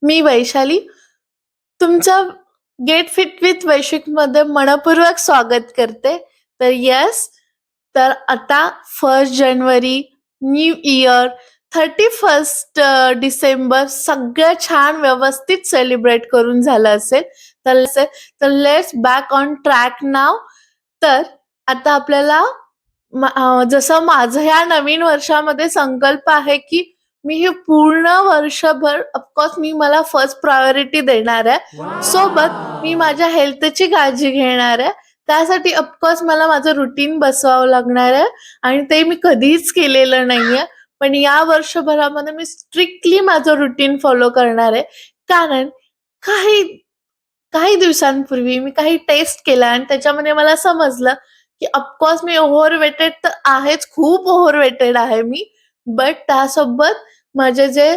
मी वैशाली तुमचं get fit with वैशिकमध्ये मनपूर्वक स्वागत करते. तर येस, तर आता 1 जानेवारी, न्यू इयर, 31 डिसेंबर सगळं छान व्यवस्थित सेलिब्रेट करून झालं असेल. तर लेट्स बॅक ऑन ट्रॅक नाव. तर आता आपल्याला जसं माझं ह्या नवीन वर्षामध्ये संकल्प आहे, की मी हे पूर्ण वर्षभर ऑफकोर्स मी मला फर्स्ट प्रायोरिटी देणार आहे. सोबत मी माझ्या हेल्थची काळजी घेणार आहे. त्यासाठी ऑफकोर्स मला माझं रुटीन बसवावं लागणार आहे आणि ते मी कधीच केलेलं नाहीये. पण या वर्षभरामध्ये मी स्ट्रिक्टली माझं रुटीन फॉलो करणार आहे. कारण काही काही दिवसांपूर्वी मी काही टेस्ट केल्या आणि त्याच्यामध्ये मला समजलं, की ऑफकोर्स मी ओव्हरवेटेड तर आहेच, खूप ओव्हरवेटेड आहे मी. बट त्यासोबत माझे जे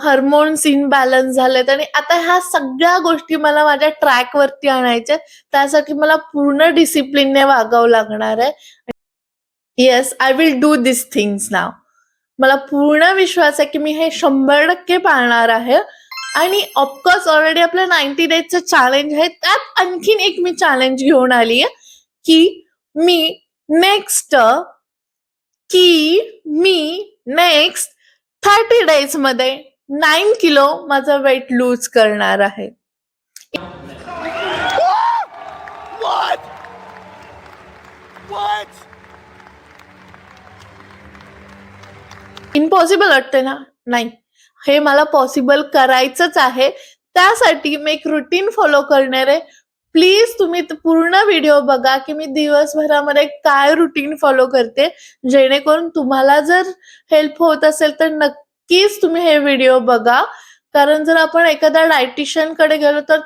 हार्मोन्स इम्बॅलन्स झालेत आणि आता ह्या सगळ्या गोष्टी मला माझ्या ट्रॅकवरती आणायच्या आहेत. त्यासाठी मला पूर्ण डिसिप्लिनने वागावं लागणार आहे. Yes, I will do this things now. मला पूर्ण विश्वास आहे, की मी हे 100% पाळणार आहे. आणि ऑफकोर्स ऑलरेडी आपलं 90 डेजचं चॅलेंज आहे. त्यात आणखीन एक मी चॅलेंज घेऊन आली आहे, की मी नेक्स्ट नेक्स्ट 30 डेजमध्ये 9 किलो माझं वेट लूज करणार आहे. इम्पॉसिबल वाटते ना? नाही. हे मला पॉसिबल करायचंच आहे. त्यासाठी मी एक रुटीन फॉलो करणार आहे. प्लीज तुम्ही पूर्ण व्हिडिओ बघा, की मी दिवसभरामध्ये काय रुटीन फॉलो करते. जेणेकरून तुम्हाला जर हेल्प होत असेल तर नक्कीच तुम्ही हे व्हिडिओ बघा. कारण जर आपण एखाद्या डायटिशियनकडे गेलो तर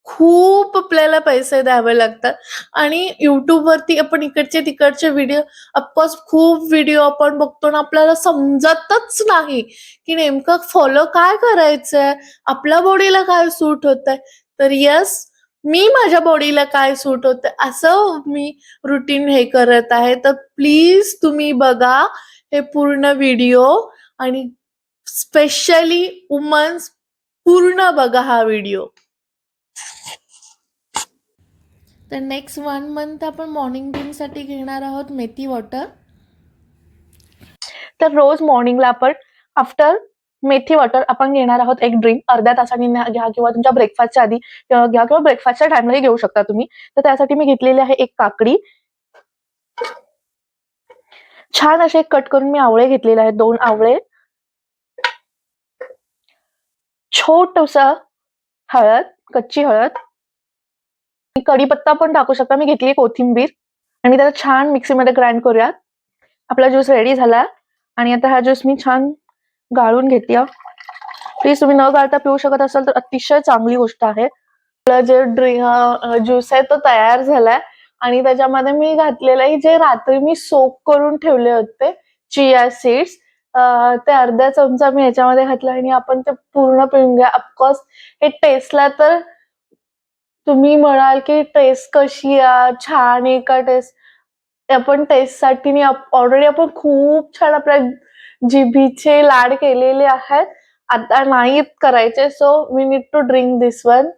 खूप आपल्याला पैसे द्यावे लागतात आणि YouTubeवरती आपण इकडचे तिकडचे व्हिडिओ ऑफकोर्स खूप व्हिडिओ आपण बघतो ना, आपल्याला समजतच नाही, की नेमकं फॉलो काय करायचंय, आपल्या बॉडीला काय सूट होतंय. तर येस, मी माझ्या बॉडीला काय सूट होतंय असं मी रुटीन हे करत आहे. तर प्लीज तुम्ही बघा हे पूर्ण व्हिडिओ आणि स्पेशली वुमन्स पूर्ण बघा हा व्हिडिओ. तर नेक्स्ट 1 मंथ आपण मॉर्निंग ड्रिंकसाठी घेणार आहोत मेथी वॉटर. तर रोज मॉर्निंगला आपण आफ्टर मेथी वॉटर आपण घेणार आहोत एक ड्रिंक. अर्ध्या तासाने घ्या किंवा तुमच्या ब्रेकफास्टच्या आधी घ्या किंवा ब्रेकफास्टच्या टाइमलाही घेऊ शकता तुम्ही. तर त्यासाठी मी घेतलेली आहे एक काकडी. छान असे कट करून मी आवळे घेतलेले आहेत, 2 आवळे. छोटंसं हळद, कच्ची हळद. कढीपत्ता पण टाकू शकता. मी घेतली कोथिंबीर आणि त्याला छान मिक्सीमध्ये ग्राइंड करूयात. आपला ज्यूस रेडी झाला आणि आता हा ज्यूस मी छान गाळून घेते. प्लीज तुम्ही न गाळता पिऊ शकत असाल तर अतिशय चांगली गोष्ट आहे. आपला जे ज्यूस आहे तो तयार झालाय आणि त्याच्यामध्ये मी घातलेलं जे रात्री मी सोक करून ठेवले होते चिया सीड्स, ते अर्धा चमचा मी ह्याच्यामध्ये घातला आणि आपण ते पूर्ण पिऊन घ्या. ऑफकोर्स हे टेस्टला तर तुम्ही म्हणाल की टेस्ट कशी आहे, छान आहे का टेस्ट? आपण टेस्टसाठी ऑलरेडी आपण खूप छान आपल्या जिभीचे लाड केलेले आहेत. आता नाहीत करायचे. So we need to drink this one.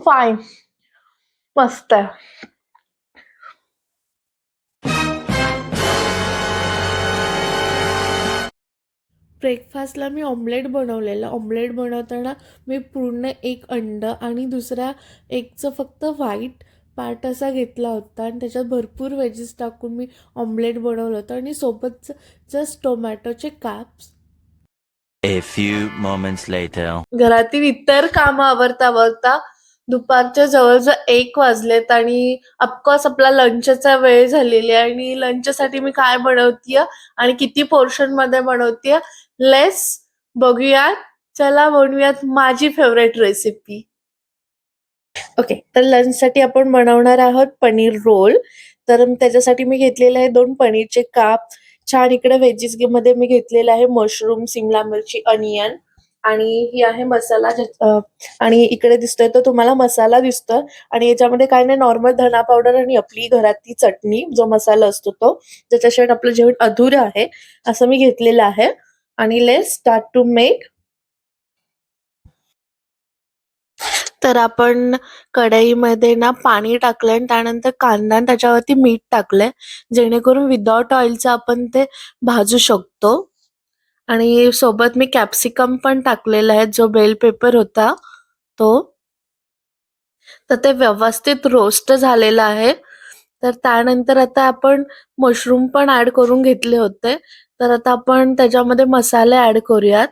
Fine, मस्त आहे. ब्रेकफास्टला मी ऑमलेट बनवलेलं. ऑमलेट बनवताना मी पूर्ण एक अंड आणि दुसऱ्या एगचं फक्त व्हाईट पार्ट असा घेतला होता आणि त्याच्यात भरपूर वेजेस टाकून मी ऑमलेट बनवलं होतं आणि सोबत जस्ट टोमॅटोचे काप्स. A few moments later. घरातील इतर कामं आवरता दुपारच्या जवळजवळ 1 वाजलेत आणि ऑफकोर्स आपला लंचचा वेळ झालेली आहे आणि लंचसाठी मी काय बनवतीये आणि किती पोर्शन मध्ये बनवतीये, लेट्स बघूयात. चला बनवूयात माझी फेवरेट रेसिपी. ओके, तर लंचसाठी आपण बनवणार आहोत पनीर रोल. तर त्याच्यासाठी मी घेतलेले आहे 2 पनीरचे काप. छान इकडे व्हेजीस मध्ये मी घेतलेलं आहे मशरूम, सिमला मिरची, अनियन. आणि ही आहे मसाला आणि इकडे दिसतोय तो तुम्हाला मसाला दिसतोय आणि याच्यामध्ये काय नाही, नॉर्मल धना पावडर आणि आपली घरातली चटणी जो मसाला असतो तो, ज्याच्याशिवाय आपलं जेवण अधुरं आहे असं मी घेतलेलं आहे. आणि लेट्स स्टार्ट टू मेक. तर आपण कढईमध्ये ना पाणी टाकलंय आणि त्यानंतर कांदा आणि त्याच्यावरती मीठ टाकलंय, जेणेकरून विदाउट ऑइलचं आपण ते भाजू शकतो. आणि सोबत मी कॅप्सिकम पण टाकलेला आहे, जो बेल पेपर होता तो. तर ते व्यवस्थित रोस्ट झालेलं आहे. तर त्यानंतर आता आपण मशरूम पण ऍड करून घेतले होते. तर आता आपण त्याच्यामध्ये मसाले ऍड करूयात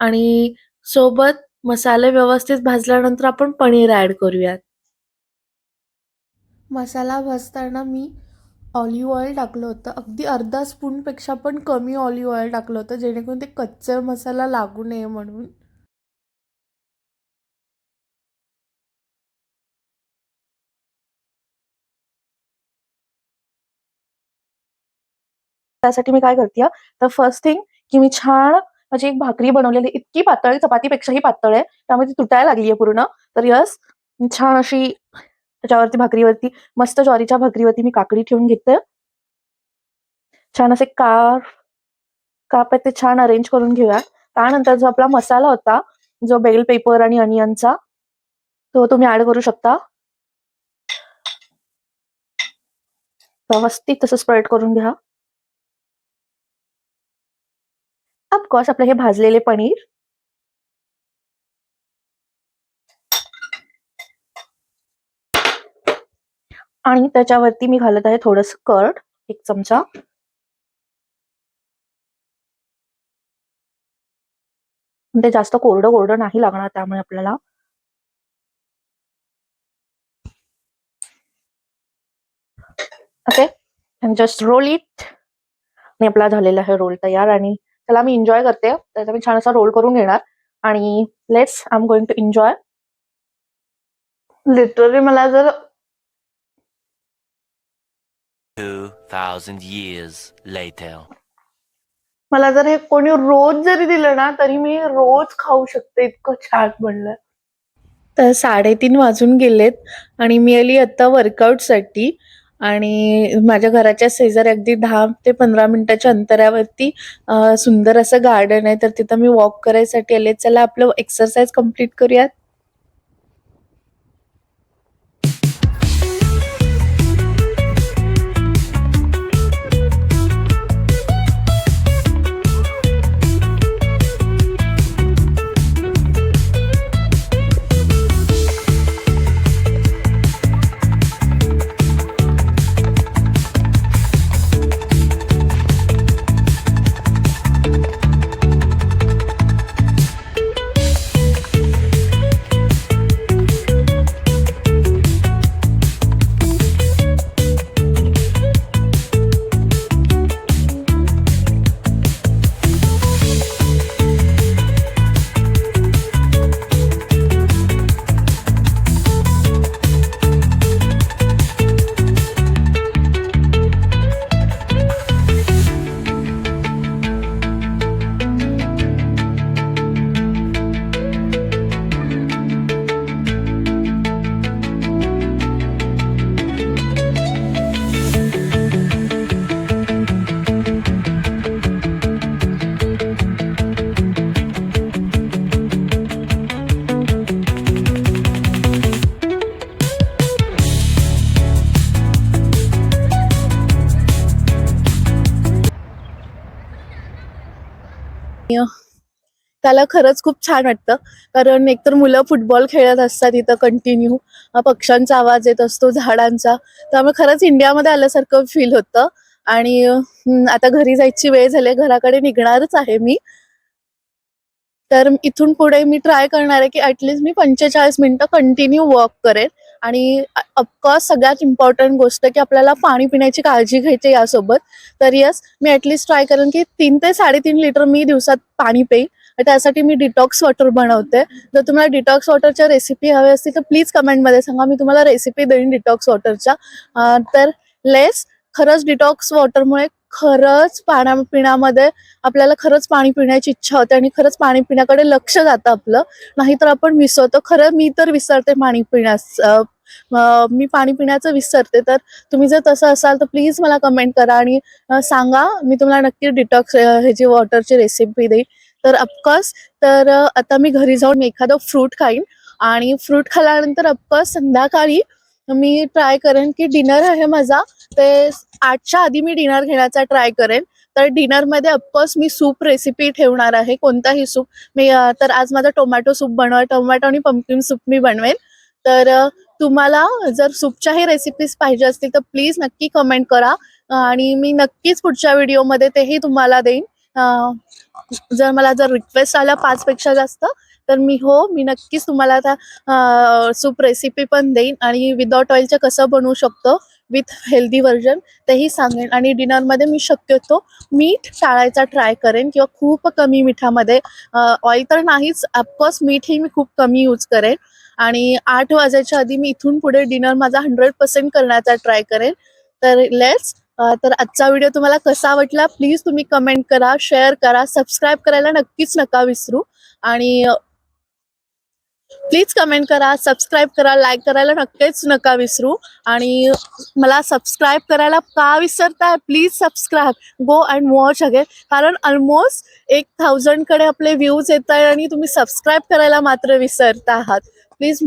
आणि सोबत मसाले व्यवस्थित भाजल्यानंतर आपण पनीर ऍड करूयात. मसाला भाजताना मी ऑलिव्ह ऑइल टाकलं होतं. अगदी अर्धा स्पूनपेक्षा पण कमी ऑलिव्ह ऑइल टाकलं होतं, जेणेकरून ते कच्चा मसाला लागू नये म्हणून. त्यासाठी मी काय करते, तर फर्स्ट थिंग की मी छान माझी एक भाकरी बनवलेली, इतकी पातळ आहे, चपातीपेक्षाही पातळ आहे, त्यामुळे ती तुटायला लागली आहे पूर्ण. तर यस, छान अशी त्याच्यावरती भाकरीवरती, मस्त ज्वारीच्या भाकरीवरती मी काकडी ठेवून घेते. छान असे काप आहेत ते छान अरेंज करून घेऊया. त्यानंतर जो आपला मसाला होता, जो बेल पेपर आणि अनियनचा, तो तुम्ही ऍड करू शकता. व्यवस्थित तसं स्प्रेड करून घ्या. ऑफकोर्स आपलं हे भाजलेले पनीर. आणि त्याच्यावरती मी घालत आहे थोडंसं कर्ड, 1 चमचा. ते जास्त कोरडं कोरडं नाही लागणार त्यामुळे आपल्याला. Okay, and just roll it. आणि आपला झालेला आहे रोल तयार आणि त्याला मी एन्जॉय करते. त्याचा मी छान असा रोल करून घेणार आणि let's I am going to enjoy. Literally मला जर 2,000 years later. मला जर हे कोणी रोज जरी दिलं ना, तरी मी रोज खाऊ शकते, इतकं छान बनलंय. तर 3:30 वाजून गेलेत आणि मी आली आता वर्कआउटसाठी. आणि माझ्या घराच्या शेजारी अगदी 10 ते 15 मिनिटाच्या अंतरावरती सुंदर असं गार्डन आहे. तर तिथं मी वॉक करायसाठी आले. चला आपलं एक्सरसाइज कंप्लीट करूयात. त्याला खरंच खूप छान वाटतं, कारण एकतर मुलं फुटबॉल खेळत असतात इथं कंटिन्यू, पक्ष्यांचा आवाज येत असतो, झाडांचा. त्यामुळे खरंच इंडियामध्ये आल्यासारखं फील होतं. आणि आता घरी जायची वेळ झाली, घराकडे निघणारच आहे मी. तर इथून पुढे मी ट्राय करणार आहे की ऍटलीस्ट मी 45 मिनिटं कंटिन्यू वॉक करेन. आणि ऑफकोर्स सगळ्यात इम्पॉर्टंट गोष्ट की आपल्याला पाणी पिण्याची काळजी घ्यायची यासोबत. तर यस, मी ऍटलीस्ट ट्राय करेन की 3 ते 3.5 लिटर मी दिवसात पाणी पेईन. त्यासाठी मी डिटॉक्स वॉटर बनवते. जर तुम्हाला डिटॉक्स वॉटरच्या रेसिपी हवी असतील तर प्लीज कमेंटमध्ये सांगा, मी तुम्हाला रेसिपी देईन डिटॉक्स वॉटरच्या. तर खरंच डिटॉक्स वॉटरमुळे खरंच पिण्यामध्ये आपल्याला खरंच पाणी पिण्याची इच्छा होते आणि खरंच पाणी पिण्याकडे लक्ष जातं आपलं. नाहीतर आपण विसरतो. खरं मी तर विसरते पाणी पिण्यास मी पाणी पिण्याचं विसरते. तर तुम्ही जर तसं असाल तर प्लीज मला कमेंट करा आणि सांगा. मी तुम्हाला नक्की डिटॉक्स ह्याची वॉटरची रेसिपी देईन. तर ऑफकोर्स आता मी घरी जाऊन एखादं फ्रूट खाईन आणि फ्रूट खाल्ल्यानंतर ऑफकोर्स संध्याकाळी मी ट्राय करेन की डिनर आहे माझा ते 8च्या आधी मी डिनर घेण्याचा ट्राय करेन. तर डिनरमध्ये ऑफकोर्स मी सूप रेसिपी ठेवणार आहे. कोणताही सूप तर आज माझा टोमॅटो सूप टोमॅटो आणि पंपकिन सूप मी बनवेन. तर तुम्हाला जर सूपच्याही रेसिपीज पाहिजे असतील तर प्लीज नक्की कमेंट करा आणि मी नक्कीच पुढच्या व्हिडिओमध्ये तेही तुम्हाला देईन. जर रिक्वेस्ट आल्या 5 पेक्षा जास्त तर मी नक्कीच तुम्हाला त्या सूप रेसिपी पण देईन आणि विदाउट ऑइलचं कसं बनवू शकतो विथ हेल्दी व्हर्जन तेही सांगेन. आणि डिनरमध्ये मी शक्यतो मीठ टाळायचा ट्राय करेन किंवा खूप कमी मिठामध्ये ऑइल तर नाहीच ऑफकोर्स मीठही मी खूप कमी यूज करेन. आणि 8 वाजायच्या आधी मी इथून पुढे डिनर माझा 100% करण्याचा ट्राय करेन. तर आजचा व्हिडिओ तुम्हाला कसा वाटला प्लीज तुम्ही कमेंट करा, शेअर करा, सबस्क्राईब करायला नक्कीच नका विसरू. आणि प्लीज कमेंट करा, सबस्क्राईब करा, लाईक करायला नक्कीच नका विसरू. आणि मला सबस्क्राईब करायला का विसरताय? Please subscribe, go and watch again. कारण ऑलमोस्ट 1000 कडे आपले व्ह्यूज येत आहे आणि तुम्ही सबस्क्राईब करायला मात्र विसरता आहात. प्लीज